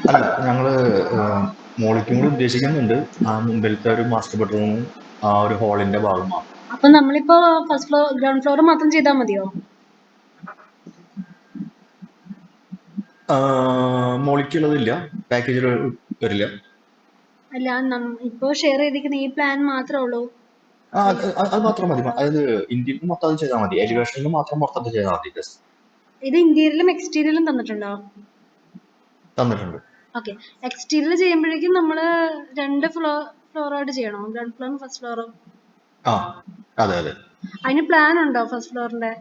അല്ല, ഞങ്ങള് മോളിക്കും കൂടി ഉദ്ദേശിക്കുന്നുണ്ട്. ആ മുമ്പിലത്തെ ഒരു മാസ്റ്റർ ബെഡ്റൂമും ആ ഒരു ഹാളിന്റെ ഭാഗം മാത്രം. അപ്പൊ നമ്മളിപ്പോ ഫസ്റ്റ് ഫ്ലോർ ഗ്രൗണ്ട് ഫ്ലോർ മാത്രം ചെയ്താൽ മതിയോ? മോളിക്കുള്ളതില്ല, പാക്കേജിൽ വരില്ല. അല്ല, ഇപ്പൊ ഷെയർ ചെയ്തിരിക്കുന്ന ഈ പ്ലാൻ മാത്രമേ ഉള്ളൂ. അത് മാത്രം മതി. അതായത് ഇന്ത്യയിൽ മൊത്തം അത് ചെയ്താൽ മതി. എലിവേഷനിൽ മാത്രം മൊത്തത്തിൽ ചെയ്താൽ മതി. ജസ്റ്റ് ഇത് ഇന്റീരിയലും എക്സ്റ്റീരിയലും തന്നിട്ടുണ്ടോ? തന്നിട്ടുണ്ട്. ഓക്കെ. എക്സ്റ്റീരിയൽ ചെയ്യുമ്പോഴേക്കും നമ്മള് 2 ഫ്ലോറായിട്ട് ചെയ്യണോ? ഗ്രൗണ്ട് ഫ്ലോറും ഫസ്റ്റ് ഫ്ലോറും? ആ അതെ അതെ. അതിന് പ്ലാൻ ഉണ്ടോ ഫസ്റ്റ് ഫ്ലോറിന്റെ?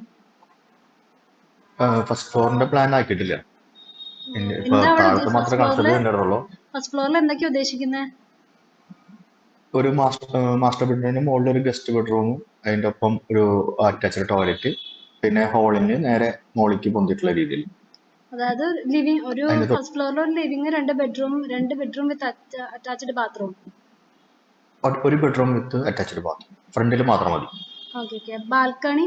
ഫസ്റ്റ് ഫ്ലോറിന്റെ പ്ലാൻ ആക്കിയിട്ടില്ല. ഇപ്പൊ എന്താ അവിടെ താഴത്തെ മാത്രമേ കൺസെപ്റ്റ് കണ്ടിട്ടുള്ളൂ. ഫസ്റ്റ് ഫ്ലോറിൽ എന്തൊക്കെയാ ഉദ്ദേശിക്കുന്നത്? ഒരു മാസ്റ്റർ ബെഡ്റൂമിന് മുകളിൽ ഒരു ഗസ്റ്റ് ബെഡ്റൂമും അതിന്റെ ഒപ്പം ഒരു അറ്റാച്ച്ഡ് ടോയ്ലറ്റ്, പിന്നെ ഹാളിന് നേരെ മോളിക്ക് പൊന്തിട്ടുള്ള രീതിയിൽ. അതായത് ഒരു ഫസ്റ്റ് ഫ്ലോറിൽ ഒരു living, 2 bedroom with attached bathroom. ഒരു ബെഡ്റൂം വിത്ത് അറ്റാച്ച്ഡ് ബാത്റൂം ഫ്രണ്ടിൽ മാത്രം മതി. ഓക്കെ. ബാൽക്കണി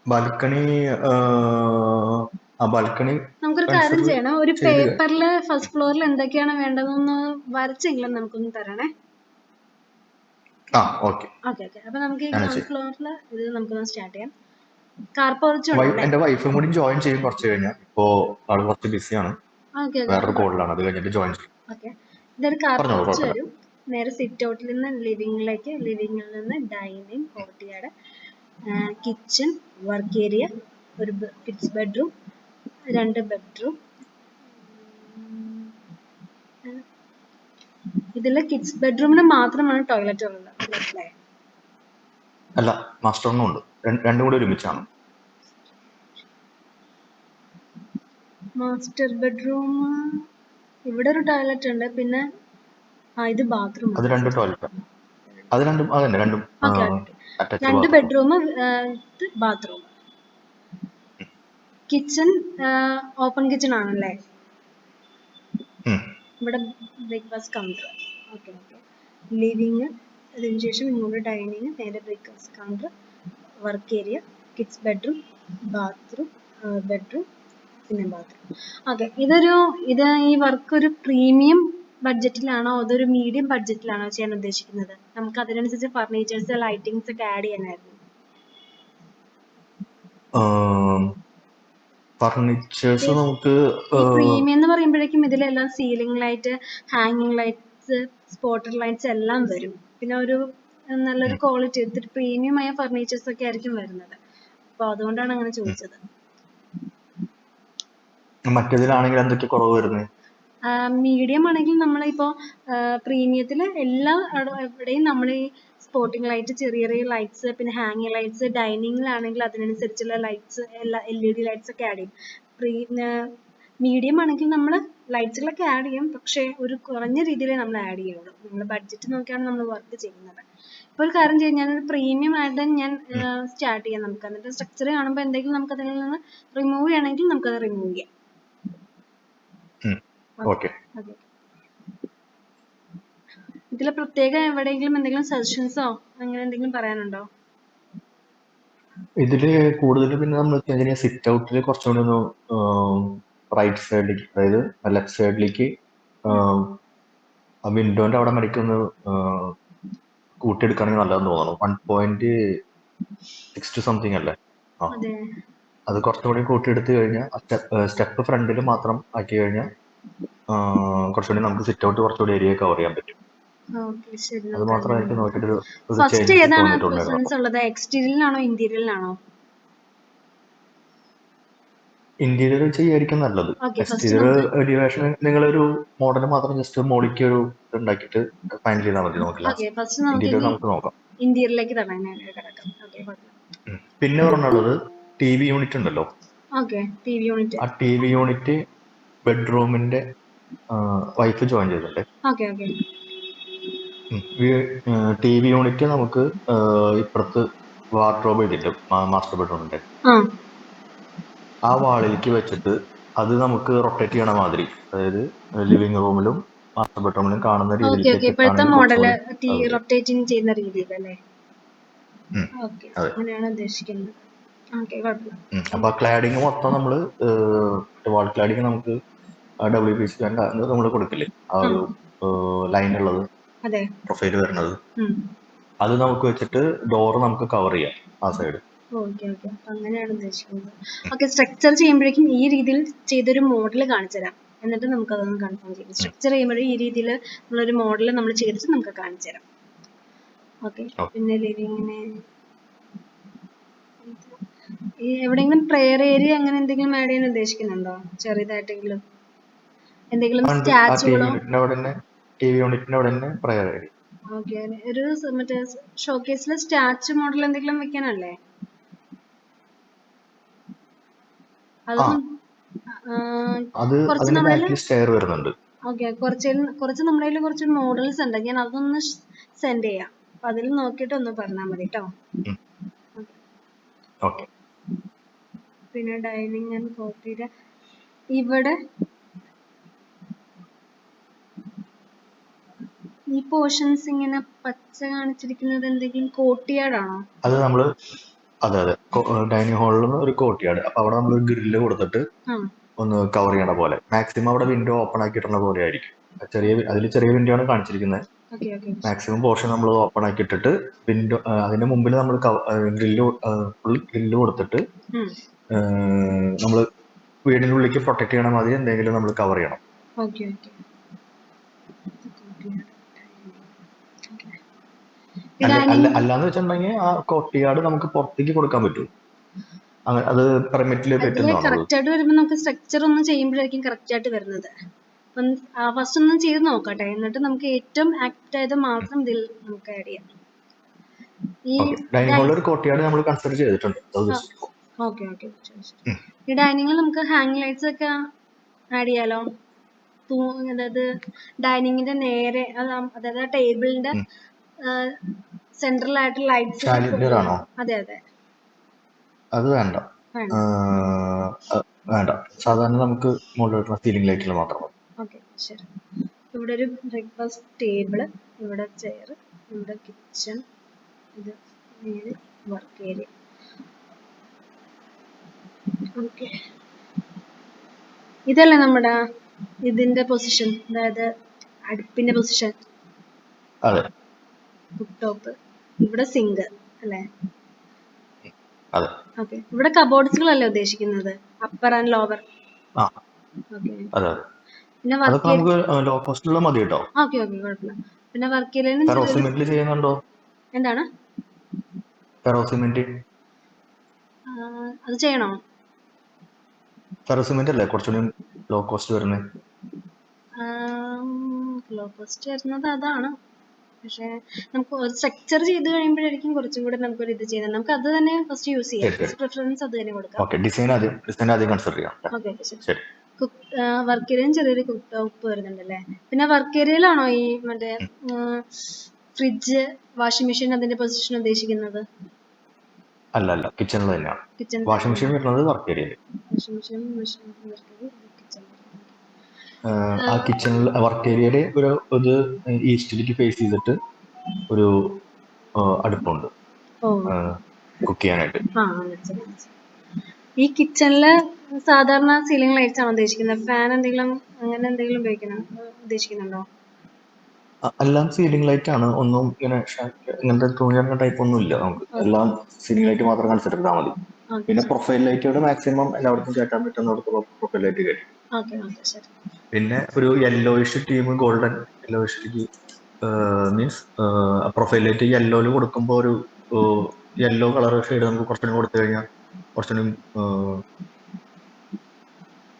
ബാൽക്കണി ബാൽക്കണി നമുക്കൊരു കാര്യം കൺസിഡർ ചെയ്യണം. ഒരു ചെയ്ത് പേപ്പറിൽ ഫസ്റ്റ് ഫ്ലോറിൽ എന്തൊക്കെയാണ് വേണ്ടതെന്ന് വരച്ചെങ്കിലും നമുക്കൊന്ന് തരണേ. ഓക്കെ. അപ്പൊ നമുക്ക് ഈ ഗ്രൗണ്ട് ഫ്ലോറിൽ ഇത് നമുക്കൊന്ന് സ്റ്റാർട്ട് ചെയ്യാം. കാർ പോർച്ച് ഉണ്ടല്ലേ? എന്റെ വൈഫും കൂടി ജോയിൻ ചെയ്യും കുറച്ച് കഴിഞ്ഞാൽ. ഇപ്പോ ആള് കുറച്ച് ബിസിയാണ്, വേറൊരു കോളിലാണ്. അത് കഴിഞ്ഞിട്ട് ജോയിൻ ചെയ്യും. ഇതൊരു കാർ പറഞ്ഞോളൂ, പോർച്ച് കുഴപ്പമില്ല. വരും. നേരെ സിറ്റ് ഔട്ടിൽ നിന്ന് ലിവിംഗിലേക്ക്, ലിവിംഗിൽ നിന്ന് dining, courtyard, kitchen, work area, ഒരു കിഡ്സ് ബെഡ്റൂം, 2 ബെഡ്റൂം. ഇതില് കിഡ്സ് ബെഡ്റൂമിന് മാത്രമാണ് ടോയ്ലറ്റ് ഉള്ളത് അല്ലേ? അല്ല, മാസ്റ്ററിനും ഉണ്ട്. രണ്ടും കൂടി ഒരുമിച്ചാണ്. മാസ്റ്റർ ബെഡ്റൂം ഇവിടെ ഒരു ടോയ്ലറ്റ് ഉണ്ട്, പിന്നെ ഇത് ബാത്റൂം. അത് രണ്ട് ടോയ്ലറ്റ്. അത് രണ്ടും അതന്നെ, രണ്ടും attached 2 bathroom. Bedroom bathroom. Kitchen open kitchen ആണല്ലേ? ഇവിടെ ബ്രേക്ക്ഫാസ്റ്റ് കൗണ്ടർ. ഓക്കെ. ലിവിങ്, അതിനുശേഷം ഇങ്ങോട്ട് ഡൈനിങ്, നേരെ breakfast counter, work area, kids bedroom, bathroom, bedroom, പിന്നെ ബാത്റൂം. ഇത് ഈ വർക്ക് ഒരു പ്രീമിയം ബഡ്ജറ്റിലാണോ അതൊരു മീഡിയം ബഡ്ജറ്റിലാണോ ചെയ്യാൻ ഉദ്ദേശിക്കുന്നത്? നമുക്ക് അതിനനുസരിച്ച് ഫർണിച്ചേഴ്സ്, ലൈറ്റിങ്സ് ഒക്കെ ആഡ് ചെയ്യാനായിരുന്നു. ഫർണിച്ചേഴ്സ് നമുക്ക് ഈ പ്രീമിയം എന്ന് പറയുമ്പോഴേക്കും ഇതിലെല്ലാം സീലിംഗ് ലൈറ്റ്, ഹാങ്ങിങ് ലൈറ്റ്സ്, സ്പോട്ടഡ് ലൈറ്റ്സ് എല്ലാം വരും. പിന്നെ ഒരു നല്ലൊരു ക്വാളിറ്റി, ഒത്തിരി പ്രീമിയം ആയ ഫർണിച്ചേഴ്സ് ഒക്കെ ആയിരിക്കും വരുന്നത്. അപ്പൊ അതുകൊണ്ടാണ് അങ്ങനെ ചോദിച്ചത്. മറ്റേതിലാണെങ്കിൽ എന്തൊക്കെ കുറവ് വരുന്നത്? മീഡിയം ആണെങ്കിൽ നമ്മളിപ്പോ പ്രീമിയത്തിൽ എവിടെയും നമ്മൾ ഈ സ്പോട്ടിംഗ് ലൈറ്റ്, ചെറിയ ചെറിയ ലൈറ്റ്സ്, പിന്നെ ഹാങ്ങിങ് ലൈറ്റ്സ്, ഡൈനിങ്ങിലാണെങ്കിൽ അതിനനുസരിച്ചുള്ള ലൈറ്റ്സ്, എല്ലാ LED ലൈറ്റ്സ് ഒക്കെ ആഡ് ചെയ്യും. മീഡിയം ആണെങ്കിൽ നമ്മൾ ലൈറ്റ്സുകളൊക്കെ ആഡ് ചെയ്യും, പക്ഷേ ഒരു കുറഞ്ഞ രീതിയിലേ നമ്മൾ ആഡ് ചെയ്യുള്ളൂ. നമ്മൾ ബഡ്ജറ്റ് നോക്കിയാണ് നമ്മൾ വർക്ക് ചെയ്യുന്നത്. ഇപ്പോൾ ഒരു കാര്യം ചെയ്യാം, ഞാനൊരു പ്രീമിയം ആയിട്ട് ഞാൻ സ്റ്റാർട്ട് ചെയ്യാം. നമുക്ക് എന്നിട്ട് സ്ട്രക്ചർ കാണുമ്പോൾ എന്തെങ്കിലും നമുക്ക് അതിൽ നിന്ന് റിമൂവ് ചെയ്യണമെങ്കിൽ നമുക്കത് റിമൂവ് ചെയ്യാം. ഇതിൽ പ്രത്യേകം എവിടെയെങ്കിലും എന്തെങ്കിലും സജഷൻസോ അങ്ങനെ എന്തെങ്കിലും പറയാനുണ്ടോ? ഇതില് കൂടുതൽ പിന്നെ നമ്മൾ സിറ്റ് ഔട്ടിൽ കുറച്ചുകൂടി ഒന്ന് റൈറ്റ് സൈഡിലേക്ക്, അതായത് ലെഫ്റ്റ് സൈഡിലേക്ക് വിൻഡോന്റെ അവിടെ മടിക്കൊന്ന് കൂട്ടിയെടുക്കുകയാണെങ്കിൽ നല്ലതെന്ന് തോന്നുന്നു. 1.6 സംതിങ് അല്ലേ? അത് കുറച്ചുകൂടി കൂട്ടിയെടുത്ത് കഴിഞ്ഞാൽ സ്റ്റെപ്പ് ഫ്രണ്ടിൽ മാത്രം ആക്കി കഴിഞ്ഞാൽ കുറച്ചുകൂടി നമുക്ക് സിറ്റ് ഔട്ട് കുറച്ചുകൂടി ഏരിയ കവർ ചെയ്യാൻ പറ്റും. അത് മാത്രമായിട്ട് നോക്കിയിട്ട് ഫസ്റ്റ് ഏതാണ് പ്രിഫറൻസ് ഉള്ളത്? എക്സ്റ്റീരിയറിലാണോ ഇന്റീരിയറിലാണോ? ഇന്റീരിയർ ചെയ്യായിരിക്കും നല്ലത്. എക്സ്റ്റീരിയർ എലിവേഷൻ നിങ്ങളൊരു മോഡൽ മാത്രം ജസ്റ്റ് മോളിക്ക് ഒരു ഉണ്ടാക്കിയിട്ട് ഫൈനൽ ചെയ്താൽ മതി. ഇന്റീരിയർ നമുക്ക് നോക്കാം. ഇന്റീരിയറിലേക്ക് പിന്നെ പറഞ്ഞുള്ളത് TV യൂണിറ്റ് ഉണ്ടല്ലോ. ആ TV യൂണിറ്റ് ബെഡ്റൂമിന്റെ വൈഫ് ജോയിൻ ചെയ്തിട്ടുണ്ട്. TV യൂണിറ്റ് നമുക്ക് ഇപ്പുറത്ത് വാർഡ്രോബ് ചെയ്തിട്ട് മാസ്റ്റർ ബെഡ്റൂമിന്റെ ആ വാളിലേക്ക് വെച്ചിട്ട് അത് നമുക്ക് റൊട്ടേറ്റ് ചെയ്യണ മാതിരി, അതായത് ലിവിംഗ് റൂമിലും മാസ്റ്റർ ബെഡ്റൂമിലും കാണുന്ന രീതിയിലേക്ക് അങ്ങനെയാണ് ഉദ്ദേശിക്കുന്നത്. അപ്പൊ ക്ലാഡിങ് മൊത്തം നമ്മള് വാൾ ക്ലാഡിങ് നമുക്ക് WPC നമ്മൾ കൊടുക്കില്ലേ, ആ ഒരു ലൈൻ ഉള്ളത് അതെ. പ്രൊഫൈൽ വരുന്നത്, അത് നമുക്ക് വെച്ചിട്ട് ഡോർ നമുക്ക് കവർ ചെയ്യാം ആ സൈഡ്. ഓക്കെ ഓക്കെ, അപ്പൊ അങ്ങനെയാണ് ഉദ്ദേശിക്കുന്നത്. ഓക്കെ, സ്ട്രക്ചർ ചെയ്യുമ്പോഴേക്കും ഈ രീതിയിൽ ചെയ്തൊരു മോഡൽ കാണിച്ചു തരാം, എന്നിട്ട് നമുക്ക് അതൊന്ന് കൺഫേം ചെയ്യാം. സ്ട്രക്ചർ ചെയ്യുമ്പോഴേ ഈ രീതിയിൽ നമ്മളൊരു മോഡൽ നമ്മൾ ചെയ്തിട്ട് നമുക്ക് കാണിച്ചു തരാം. ഓക്കെ, പിന്നെ ലിവിങ്ങിനെ ഈ എവിടെയെങ്കിലും പ്രെയർ ഏരിയ അങ്ങനെ എന്തെങ്കിലും ആഡ് ചെയ്യാൻ ഉദ്ദേശിക്കുന്നുണ്ടോ? ചെറിയതായിട്ടെങ്കിലും എന്തെങ്കിലും സ്റ്റാച്ചുകളോ? TV യൂണിറ്റിന്റെ അവിടെ തന്നെ പ്രയർ ഏരിയ. ഓക്കെ, ഒരു മറ്റേ ഷോക്കേസിൽ സ്റ്റാച്ചു മോഡൽ എന്തെങ്കിലും വെക്കാനല്ലേ? അതൊന്നും കുറച്ച് നമ്മുടെ വരുന്നുണ്ട്. ഓക്കെ, കുറച്ച് നമ്മുടെ കയ്യിൽ കുറച്ച് മോഡൽസ് ഉണ്ട്, ഞാൻ അതൊന്ന് സെൻഡ് ചെയ്യാം. അപ്പൊ അതിൽ നോക്കിയിട്ട് ഒന്ന് പറഞ്ഞാൽ മതി കേട്ടോ. പിന്നെ ഡൈനിങ് ആൻഡ് കോഫിയുടെ ഇവിടെ ഈ പോർഷൻസ് ഇങ്ങനെ പച്ച കാണിച്ചിരിക്കുന്നത് എന്തെങ്കിലും കോട്ടിയാടാണോ? അത് നമ്മള് അതെ ഡൈനിങ് ഹാളിൽ ഒരു കോട്ടിയാട്, അപ്പൊ അവിടെ നമ്മൾ ഗ്രില്ല് കൊടുത്തിട്ട് ഒന്ന് കവർ ചെയ്യണ പോലെ, മാക്സിമം അവിടെ വിൻഡോ ഓപ്പൺ ആക്കിയിട്ടുള്ള പോലെ ആയിരിക്കും. ചെറിയ വിൻഡോ ആണ് കാണിച്ചിരിക്കുന്നത്. മാക്സിമം പോർഷൻ നമ്മൾ ഓപ്പൺ ആക്കിയിട്ടിട്ട് വിൻഡോ അതിന്റെ മുമ്പിൽ നമ്മൾ ഗ്രില്ല് കൊടുത്തിട്ട് നമ്മൾ വീടിന്റെ ഉള്ളിലേക്ക് പ്രൊട്ടക്ട് ചെയ്യണ മാതിരി എന്തെങ്കിലും നമ്മൾ കവർ ചെയ്യണം. അല്ലാന്ന് വെച്ചിട്ടുണ്ടെങ്കിൽ ആ കോട്ടിയാട് നമുക്ക് പുറത്തേക്ക് കൊടുക്കാൻ പറ്റും, അത് പെർമിറ്റില് പറ്റുന്നതാണ്. കറക്റ്റ് ആയിട്ട് വരുമ്പോൾ നമുക്ക് സ്ട്രക്ചർ ഒന്ന് ചെയ്യുമ്പോഴായിരിക്കും കറക്റ്റ് ആയിട്ട് വരുന്നത്. ഫസ്റ്റ് ഒന്ന് ചെയ്ത് നോക്കട്ടെ, എന്നിട്ട് നമുക്ക് ഏറ്റവും ആക്ട് ആയത് മാത്രം ഇതിൽ നമുക്ക് ആഡ് ചെയ്യാം. ഡൈനിങ് ഹാളിൽ ഒരു കോട്ടിയാട് നമ്മൾ കൺസിഡർ ചെയ്തിട്ടുണ്ട്. ഓക്കെ ഓക്കെ, ഈ ഡൈനിങ്ങിൽ നമുക്ക് ഹാങ് ലൈറ്റ്സ് ഒക്കെ ആഡ് ചെയ്യാലോ. അതായത് ഡൈനിങ്ങിന്റെ നേരെ, അതായത് ടേബിളിന്റെ സെൻട്രലായിട്ട് ലൈറ്റ്സ്. അതെ അതെ, അത് വേണ്ട. സാധാരണ നമുക്ക് മുകളിലുള്ള സീലിംഗ് ലൈറ്റുകൾ മാത്രം മതി. ഓക്കെ ശരി. ഇവിടെ ഒരു ബ്രേക്ക്ഫാസ്റ്റ് ടേബിള്, ഇവിടെ ചെയർ, ഇവിടെ കിച്ചൺ, ഇത് വർക്ക് ഏരിയ. ഓക്കെ, ഇതല്ലേ നമ്മുടെ ഇതിന്റെ പൊസിഷൻ, അതായത് അടുപ്പിന്റെ പൊസിഷൻ. അതെ, കുക്ക് ടോപ്പ്, ഇവിടെ സിങ്ക് അല്ലേ? അതെ. ഓക്കെ, ഇവിടെ കബോർഡ്സുകളല്ലേ ഉദ്ദേശിക്കുന്നത്, അപ്പർ ആൻഡ് ലോവർ? അതെ, പിന്നെ വർക്ക് നമുക്ക് ലോ കോസ്റ്റിലുള്ള മതി കേട്ടോ. ഓക്കെ ഓക്കെ, കുഴപ്പമില്ല. പിന്നെ വർക്ക് ഏരിയയിൽ ചെയ്യുന്നുണ്ടോ? എന്താണ് ഫെറോസിമെന്റ്? അത് ചെയ്യണോ? ഫെറോസിമെന്റ് അല്ലേ കുറച്ചുകൂടി ലോ കോസ്റ്റ് വരുന്നത്? ലോ കോസ്റ്റ് വരുന്നത് അതാണ്, പക്ഷെ നമുക്ക് സ്ട്രക്ചർ ചെയ്ത് കഴിയുമ്പോഴായിരിക്കും കുറച്ചും കൂടെ നമുക്കൊരു ഇത് ചെയ്യുന്നത്. നമുക്ക് അത് തന്നെ ഫസ്റ്റ് യൂസ് ചെയ്യാം, പ്രിഫറൻസ് അത് തന്നെ കൊടുക്കാം. ഡിസൈൻ ആദ്യം കൺസിഡർ ചെയ്യാം. ഓക്കെ ശരി. വർക്ക് ഏരിയയും ചെറിയൊരു കുക്ക് ടോപ്പ് വരുന്നുണ്ടല്ലേ. പിന്നെ വർക്ക് ഏരിയയിലാണോ ഈ മറ്റേ ഫ്രിഡ്ജ്, വാഷിംഗ് മെഷീൻ അതിന്റെ പൊസിഷൻ ഉദ്ദേശിക്കുന്നത്? അല്ല, കിച്ചണിൽ തന്നെയാണ്. വാഷിംഗ് മെഷീൻ വരുന്നത് വർക്ക് ഏരിയയിൽ. ആ കിച്ചണിൽ വർക്ക് ഏരിയയുടെ ഒരു ഈസ്റ്റിലേക്ക് ഫേസ് ചെയ്തിട്ട് ഒരു അടുപ്പുണ്ട് കുക്ക് ചെയ്യാനായിട്ട്. ഈ കിച്ചണില് സാധാരണ സീലിംഗ് ലൈറ്റ്സ് ആണ് ഉദ്ദേശിക്കുന്നത്, ഫാൻ എന്തെങ്കിലും അങ്ങനെ എന്തെങ്കിലും ഉദ്ദേശിക്കുന്നുണ്ടോ? എല്ലാം സീലിംഗ് ലൈറ്റ് ആണ്, ഒന്നും ഇങ്ങനത്തെ തൂങ്ങിയ ടൈപ്പ് ഒന്നും ഇല്ല. നമുക്ക് എല്ലാം സീലിംഗ് ലൈറ്റ് മാത്രം കൺസിഡർ ചെയ്താൽ മതി. പിന്നെ പ്രൊഫൈൽ ലൈറ്റുകൾ മാക്സിമം എല്ലാവർക്കും കയറ്റാൻ പറ്റുന്ന പ്രൊഫൈൽ ലൈറ്റ് കയറ്റും. പിന്നെ ഒരു yellowish team, golden yellowish means profile light യെല്ലോയിൽ കൊടുക്കുമ്പോൾ ഒരു യെല്ലോ കളർ ഷെയ്ഡ് നമുക്ക് കുറച്ചുകൂടി കൊടുത്തു കഴിഞ്ഞാൽ കുറച്ചുകൂടി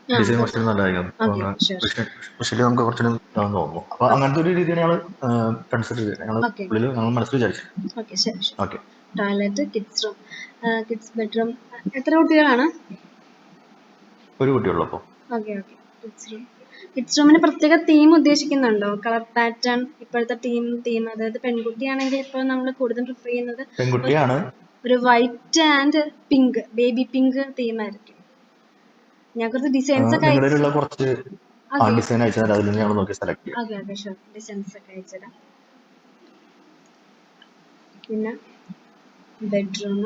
ഡിസൈൻ കുറച്ചുകൂടി നല്ലതായിരിക്കും. സ്പെഷ്യലി നമുക്ക് കുറച്ചുകൂടി തോന്നുന്നു. അപ്പൊ അങ്ങനത്തെ ഒരു രീതിയാണ് ഞങ്ങൾ കൺസിഡർ ചെയ്തത്, ഞങ്ങൾ മനസ്സിൽ വിചാരിച്ചു. Toilet, kids room, kids bedroom. എത്ര കുട്ടികളാണ്? ഒരു കുട്ടിയുള്ളപ്പോ. കിഡ്സ് റൂമിന് പ്രത്യേക തീം ഉദ്ദേശിക്കുന്നുണ്ടോ? കളർ പാറ്റേൺ, ഇപ്പോഴത്തെ തീം, അതായത് പെൺകുട്ടിയാണെങ്കിൽ ഇപ്പോൾ നമ്മൾ കൂടുതൽ പ്രിഫർ ചെയ്യുന്നത് പെൺകുട്ടിയാണ്, ഒരു white and pink, baby pink theme ആയിരിക്കും. ഞാൻ കുറച്ച് ഡിസൈൻസ് ഒക്കെ അയച്ചുതരാം. പിന്നെ ബെഡ്റൂം,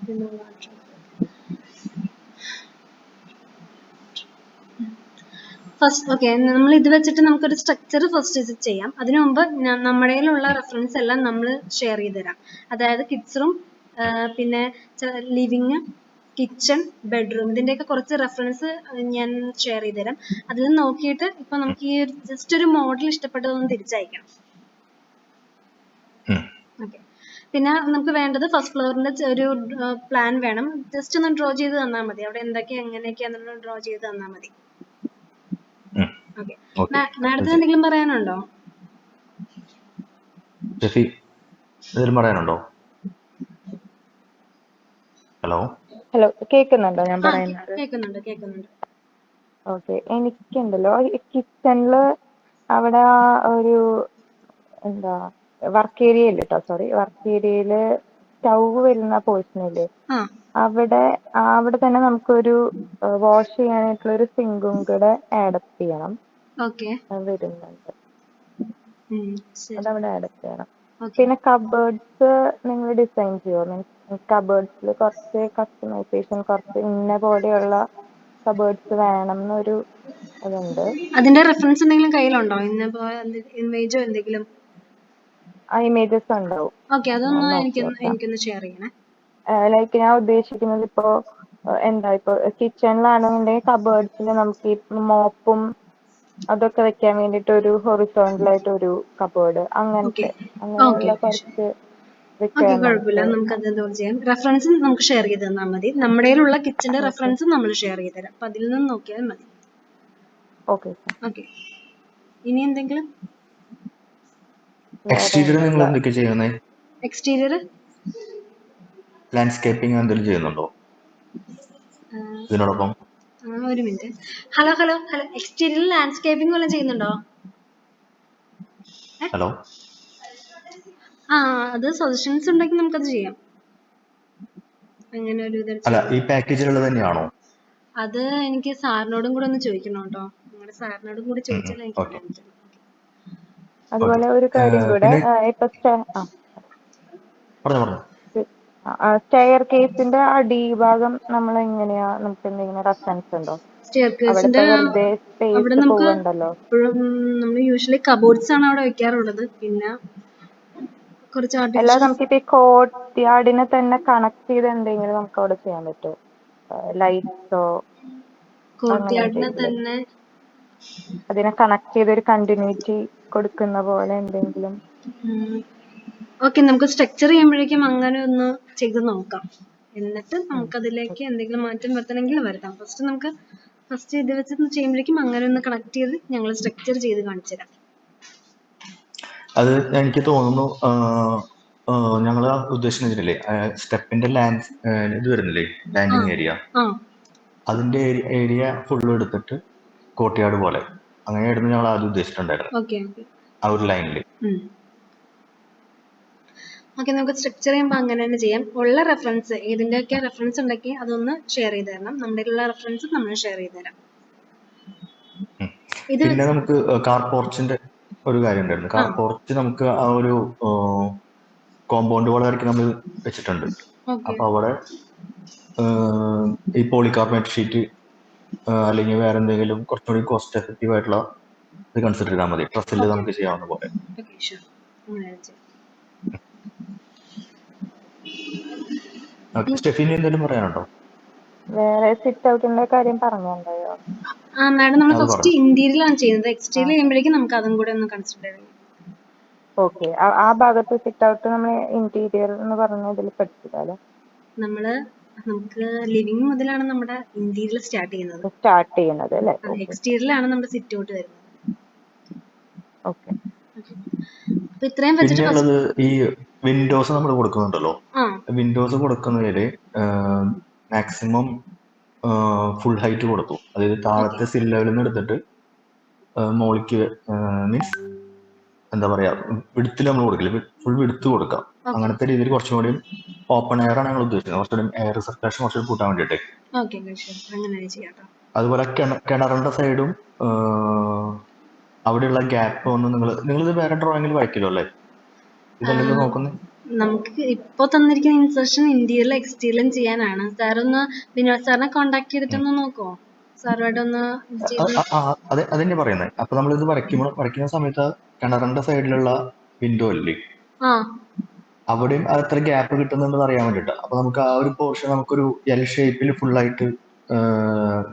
പിന്നെ വാർഡ്രോബ്, ഫസ്റ്റ് ഓക്കെ, നമ്മൾ ഇത് വെച്ചിട്ട് നമുക്കൊരു സ്ട്രക്ചർ ഫസ്റ്റ് ചെയ്യാം. അതിനു മുമ്പ് നമ്മുടെ കയ്യിലുള്ള റെഫറൻസ് എല്ലാം നമ്മൾ ഷെയർ ചെയ്ത് തരാം. അതായത് കിഡ്സ് റൂം, പിന്നെ ലിവിങ്, കിച്ചൺ, ബെഡ്റൂം, ഇതിന്റെയൊക്കെ കുറച്ച് റെഫറൻസ് ഞാൻ ഷെയർ ചെയ്ത് തരാം. അതിൽ നോക്കിയിട്ട് ഇപ്പൊ നമുക്ക് ഈ ജസ്റ്റ് ഒരു മോഡൽ ഇഷ്ടപ്പെട്ടതൊന്ന് തിരിച്ചയക്കണം. ഓക്കെ. പിന്നെ നമുക്ക് വേണ്ടത് ഫസ്റ്റ് ഫ്ലോറിന്റെ ഒരു പ്ലാൻ വേണം. ജസ്റ്റ് ഒന്ന് ഡ്രോ ചെയ്ത് തന്നാൽ മതി. അവിടെ എന്തൊക്കെയാ എങ്ങനെയൊക്കെയാണെന്ന് ഡ്രോ ചെയ്ത് തന്നാൽ മതി. ഓക്കെ. മാഡത്തിന് എന്തെങ്കിലും പറയാനുണ്ടോ? ഷെഫി എന്തെങ്കിലും പറയാനുണ്ടോ? ഹലോ കേൾക്കുന്നുണ്ടോ ഞാൻ പറയുന്നത്? കേൾക്കുന്നുണ്ട്. ഓക്കെ. എനിക്കുണ്ടല്ലോ കിച്ചണില് അവിടെ ഒരു എന്താ വർക്ക് ഏരിയ ഇല്ല കേട്ടോ, സോറി, വർക്ക് ഏരിയയില് സ്റ്റൗ വരുന്ന പോർഷൻ ഇല്ലേ, അവിടെ തന്നെ നമുക്കൊരു വാഷ് ചെയ്യാനായിട്ടുള്ള ഒരു സിങ്കും കൂടെ ആഡ് ചെയ്യണം. വരുന്നുണ്ട്, അതവിടെ ആഡ് ചെയ്യണം. പിന്നെ കബേർഡ്സ് നിങ്ങൾ ഡിസൈൻ ചെയ്യുമോ? മീൻസ് കബേർഡ്സിൽ കുറച്ച് കസ്റ്റമൈസേഷൻ, കുറച്ച് ഇന്ന പോലെയുള്ള കബേർഡ്സ് വേണം എന്നൊരു ഇതുണ്ട്. അതിന്റെ റെഫറൻസ് എന്തെങ്കിലും കയ്യിലുണ്ടോ? ഇമേജോ എന്തെങ്കിലും? ആ ഇമേജസ് ഉണ്ടാവും. ഓക്കെ, അതൊന്ന് എനിക്കൊന്ന് ഷെയർ ചെയ്യണേ. ലൈക്ക് ഞാൻ ഉദ്ദേശിക്കുന്നത് ഇപ്പോ എന്താ, ഇപ്പൊ കിച്ചണിലാണെന്നുണ്ടെങ്കിൽ കബേർഡ്സിൽ നമുക്ക് ഈ മോപ്പും അതൊക്കെ വെക്കാൻ വേണ്ടിട്ട് ഒരു ഹൊറിസോണ്ടൽ ആയിട്ട് ഒരു കബേർഡ്, അങ്ങനെയുള്ള കുറച്ച് കുഴപ്പമില്ല, നമുക്ക് അത് ചെയ്യാം. റെഫറൻസ് നമുക്ക് ഷെയർ ചെയ്ത് തന്നാൽ മതി. നമ്മുടെ കയ്യിലുള്ള കിച്ചന്റെ റെഫറൻസ് നമ്മൾ ഷെയർ ചെയ്ത് തരാം. അപ്പൊ അതിൽ നിന്ന് നോക്കിയാൽ മതി. ഓക്കെ. ഇനി എന്തെങ്കിലും? എക്സ്റ്റീരിയർ നിങ്ങൾ എന്തൊക്കെ ചെയ്യുന്നത്? എക്സ്റ്റീരിയർ ലാൻഡ്സ്കേപ്പിംഗ് എന്തെങ്കിലും ചെയ്യുന്നുണ്ടോ ഇതിനോടൊപ്പം? ഒരു മിനിറ്റ്. ഹലോ, എക്സ്റ്റീരിയർ ലാൻഡ്സ്കേപ്പിംഗ് വല്ലതും ചെയ്യുന്നുണ്ടോ? ഹലോ, അത് സജഷൻസ് ഉണ്ടെങ്കിൽ നമുക്കത് ചെയ്യാം. അങ്ങനെ ഒരു ഈ പാക്കേജിലുള്ളത് തന്നെയാണോ? അത് എനിക്ക് സാറിനോടും കൂടെ ഒന്ന് ചോദിക്കണം കേട്ടോ. നിങ്ങളുടെ സാറിനോടും കൂടി ചോദിച്ചാൽ എനിക്ക് പറയാൻ പറ്റും. അതുപോലെ ഒരു കാര്യം കൂടെ, ഇപ്പൊ സ്റ്റെയർ കേസിന്റെ അടിഭാഗം നമ്മൾ എങ്ങനെയാ, നമുക്ക് എന്തെങ്കിലും റെഫറൻസ് ഉണ്ടോ? സ്റ്റെയർകേസിന്റെ അവിടെ നമുക്ക് നമ്മൾ യൂഷ്വലി കബോർഡ്സ് ആണ് അവിടെ വെക്കാറുള്ളത്. പിന്നെ കുറച്ച് അല്ല, നമുക്കിപ്പോ ഈ കോർട്ട്യാർഡിനെ തന്നെ കണക്ട് ചെയ്ത് എന്തെങ്കിലും നമുക്ക് അവിടെ ചെയ്യാൻ പറ്റുമോ? ലൈറ്റ്സോ കോർട്ട്യാർഡിനെ തന്നെ അതിനെ കണക്ട് ചെയ്ത് ഒരു കണ്ടിന്യൂറ്റി കൊടുക്കുന്ന പോലെ എന്തെങ്കിലും? ഓക്കെ, നമുക്ക് സ്ട്രക്ചർ ചെയ്യുമ്പോഴേക്കും അങ്ങനെ ഒന്ന് ചെയ്ത് നോക്കാം. എന്നിട്ട് നമുക്കതിലേക്ക് എന്തെങ്കിലും മാറ്റം വരുത്തണമെങ്കിൽ വരുത്താം. ഫസ്റ്റ് ഇത് വെച്ച് ചെയ്യുമ്പോഴേക്കും അങ്ങനെ ഒന്ന് കണക്ട് ചെയ്ത് ഞങ്ങൾ സ്ട്രക്ചർ ചെയ്ത് കാണിച്ചു തരാം. അത് എനിക്ക് തോന്നുന്നു ഞങ്ങൾ ഉദ്ദേശിക്കുന്നില്ലേ, സ്റ്റെപ്പിന്റെ ഇത് വരുന്നില്ലേ, ലാൻഡിങ് ഏരിയ, അതിന്റെ ഏരിയ ഫുള്ള് എടുത്തിട്ട് കോർട്ട്യാർഡ് പോലെ അങ്ങനെയായിരുന്നു ഞങ്ങൾ ആദ്യം ഉദ്ദേശിച്ചിട്ടുണ്ടായിരുന്നത്, ആ ഒരു ലൈനിൽ. ഓക്കെ, നമുക്ക് സ്ട്രക്ചർ ചെയ്യുമ്പോൾ അങ്ങനെ തന്നെ ചെയ്യാം. ഉള്ള റെഫറൻസ് ഏതിന്റെയൊക്കെ റെഫറൻസ് ഉണ്ടെങ്കിൽ അതൊന്ന് ഷെയർ ചെയ്ത് തരണം. നമ്മുടെ ഉള്ള റെഫറൻസ് നമ്മൾ ഷെയർ ചെയ്ത് തരാം. പിന്നെ നമുക്ക് കാർ പോർച്ചിന്റെ ഒരു കാര്യം ഉണ്ടായിരുന്നു. കാർ പോർച്ച് നമുക്ക് ആ ഒരു കോമ്പൗണ്ട് പോലെ ആയിരിക്കും നമ്മൾ വെച്ചിട്ടുണ്ട്. അപ്പൊ അവിടെ ഈ പോളികാർബണേറ്റ് ഷീറ്റ് അല്ലെങ്കിൽ വേറെ എന്തെങ്കിലും കുറച്ചുകൂടി കോസ്റ്റ് എഫക്റ്റീവ് ആയിട്ടുള്ള ഇത് കൺസിഡർ ചെയ്താൽ മതി. ട്രസ്സിൽ നമുക്ക് ചെയ്യാവുന്ന പോലെ. സ്റ്റെഫിനി എന്തെങ്കിലും പറയാനുണ്ടോ? വേറെ സിറ്റ് ഔട്ടിന്റെ കാര്യം പറഞ്ഞുണ്ടായോ? മാഡം, നമ്മൾ ഫസ്റ്റ് ഇന്റീരിയർ ആണ് ചെയ്യുന്നത്. എക്സ്റ്റീരിയർ ചെയ്യുമ്പോഴേക്കും നമുക്ക് അതും കൂടെ ഒന്ന് കൺസിഡർ ചെയ്യാം. ഓക്കെ, ആ ഭാഗത്ത് സിറ്റ് ഔട്ട് നമ്മൾ ഇന്റീരിയർ എന്ന് പറഞ്ഞതിൽ പഠിച്ചില്ല. നമുക്ക് ലിവിംഗ് മുതലാണ് നമ്മുടെ ഇന്റീരിയർ സ്റ്റാർട്ട് ചെയ്യുന്നത് അല്ലേ? എക്സ്റ്റീരിയറിലാണ് നമ്മുടെ സിറ്റ് ഔട്ട് വരുന്നത്. ഓക്കെ. പിന്നെയുള്ളത് ഈ വിൻഡോസ് നമ്മൾ കൊടുക്കുന്നുണ്ടല്ലോ. വിൻഡോസ് കൊടുക്കുന്നതിൽ മാക്സിമം ഫുൾ ഹൈറ്റ് കൊടുത്തു. അതായത് താഴത്തെ സിൽ ലെവലിൽ നിന്ന് എടുത്തിട്ട് മോളിക്ക് മീൻസ് എന്താ പറയാ, വിടുത്തിൽ നമ്മൾ കൊടുക്കില്ല, ഫുൾ വിടുത്ത് കൊടുക്കാം. അങ്ങനത്തെ രീതിയിൽ കുറച്ചും കൂടി ഓപ്പൺ എയർ ആണ് ഞങ്ങൾ ഉദ്ദേശിക്കുന്നത്. കുറച്ചുകൂടി എയർ സർക്കുലേഷൻ കുറച്ചുകൂടി കൂട്ടാൻ വേണ്ടിയിട്ട്. അതുപോലെ കിണറിന്റെ സൈഡും അവിടെയുള്ള ഗ്യാപ്പ് ഒന്ന് നിങ്ങളിത് വേറെ ഡ്രോയിങ്ങിൽ വരയ്ക്കല്ലോ അല്ലേ? ഇതല്ലല്ലോ നോക്കുന്നത്. നമുക്ക് ഇപ്പൊ തന്നിരിക്കുന്ന ഇൻസർഷൻ ഇന്റീരിയലും എക്സ്റ്റീരിയലും ചെയ്യാനാണ്. സാർ ഒന്ന് വിനോദ് സാറിനെ കോണ്ടാക്ട് ചെയ്തിട്ടൊന്ന് നോക്കുമോ? സാറുമായിട്ട് ഒന്ന് ഇത് ചെയ്ത്. അതെന്നെ പറയുന്നത്. അപ്പൊ നമ്മളിത് വരയ്ക്കുന്ന സമയത്ത് കിണറിന്റെ സൈഡിലുള്ള വിൻഡോ അല്ലേ, ആ അവിടെയും എത്ര ഗ്യാപ്പ് കിട്ടുന്നുണ്ടെന്ന് അറിയാൻ വേണ്ടിട്ട്. അപ്പൊ നമുക്ക് ആ ഒരു പോർഷൻ നമുക്കൊരു എൽ ഷേപ്പിൽ ഫുള്ളായിട്ട്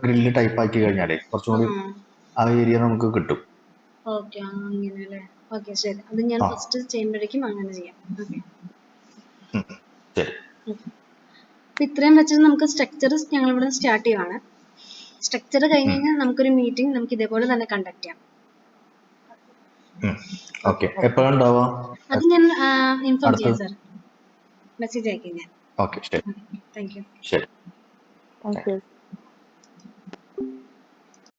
ഗ്രില്ല് ടൈപ്പ് ആക്കി കഴിഞ്ഞാലേ കുറച്ചും കൂടി ആ ഏരിയ നമുക്ക് കിട്ടും. ഓക്കെ, അങ്ങനെ അല്ലേ. ഓക്കെ, ശരി. അത് ഞാൻ ഫസ്റ്റ് ചെയ്യുമ്പോഴേക്കും അങ്ങനെ ചെയ്യാം. ഓക്കെ, ശരി. അപ്പൊ ഇത്രയും വെച്ചിട്ട് നമുക്ക് സ്ട്രക്ചർ ഞങ്ങൾ ഇവിടെ സ്റ്റാർട്ട് ചെയ്യുവാണ്. സ്ട്രക്ചർ കഴിഞ്ഞ് കഴിഞ്ഞാൽ നമുക്കൊരു മീറ്റിംഗ് നമുക്ക് ഇതേപോലെ തന്നെ കണ്ടക്ട് ചെയ്യാം. ഓക്കെ, എപ്പോഴാണ് ഉണ്ടാവുക? അത് ഞാൻ ഇൻഫോം ചെയ്യാം സാർ, മെസ്സേജ് അയക്കാം ഞാൻ. ഓക്കെ, ശരി. Thank you. ശരി. Thank U.